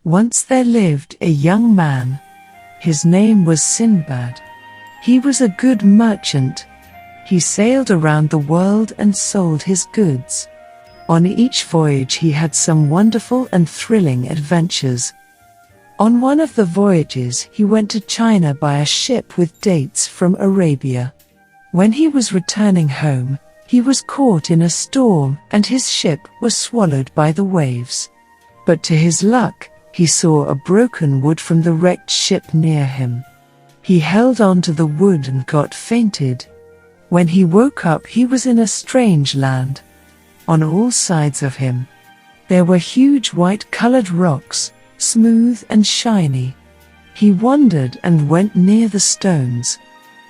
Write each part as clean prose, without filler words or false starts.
Once there lived a young man. His name was Sindbad. He was a good merchant. He sailed around the world and sold his goods. On each voyage he had some wonderful and thrilling adventures. On one of the voyages he went to China by a ship with dates from Arabia. When he was returning home, he was caught in a storm and his ship was swallowed by the waves. But to his luck, he saw a broken wood from the wrecked ship near him. He held on to the wood and got fainted. When he woke up, he was in a strange land. On all sides of him, there were huge white-colored rocks, smooth and shiny. He wondered and went near the stones.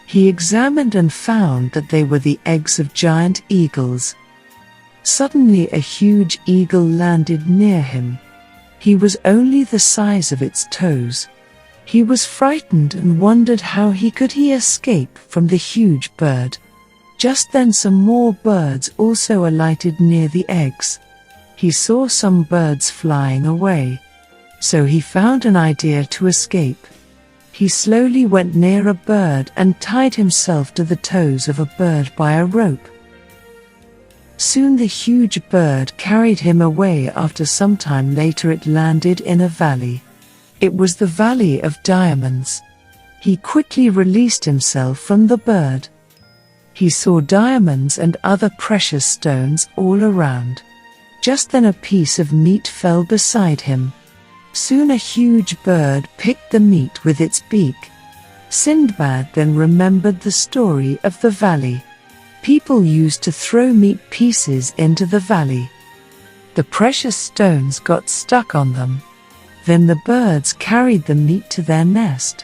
He examined and found that they were the eggs of giant eagles. Suddenly a huge eagle landed near him. He was only the size of its toes. He was frightened and wondered how he could escape from the huge bird. Just then some more birds also alighted near the eggs. He saw some birds flying away. So he found an idea to escape. He slowly went near a bird and tied himself to the toes of a bird by a rope. Soon the huge bird carried him away. After some time later it landed in a valley. It was the Valley of Diamonds. He quickly released himself from the bird. He saw diamonds and other precious stones all around. Just then a piece of meat fell beside him. Soon a huge bird picked the meat with its beak. Sindbad then remembered the story of the valley. People used to throw meat pieces into the valley. The precious stones got stuck on them. Then the birds carried the meat to their nest.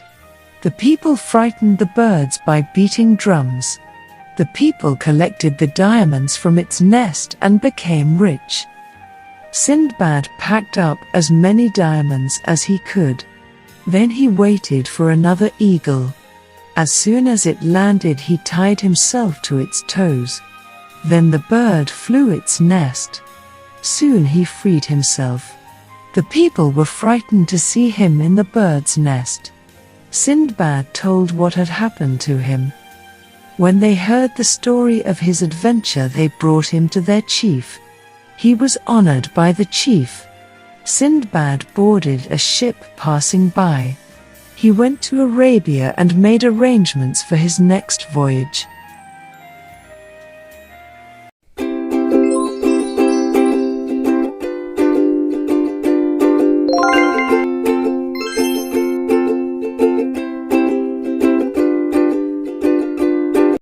The people frightened the birds by beating drums. The people collected the diamonds from its nest and became rich. Sindbad packed up as many diamonds as he could. Then he waited for another eagle. As soon as it landed, he tied himself to its toes. Then the bird flew its nest. Soon he freed himself. The people were frightened to see him in the bird's nest. Sindbad told what had happened to him. When they heard the story of his adventure, they brought him to their chief. He was honored by the chief. Sindbad boarded a ship passing by. He went to Arabia and made arrangements for his next voyage.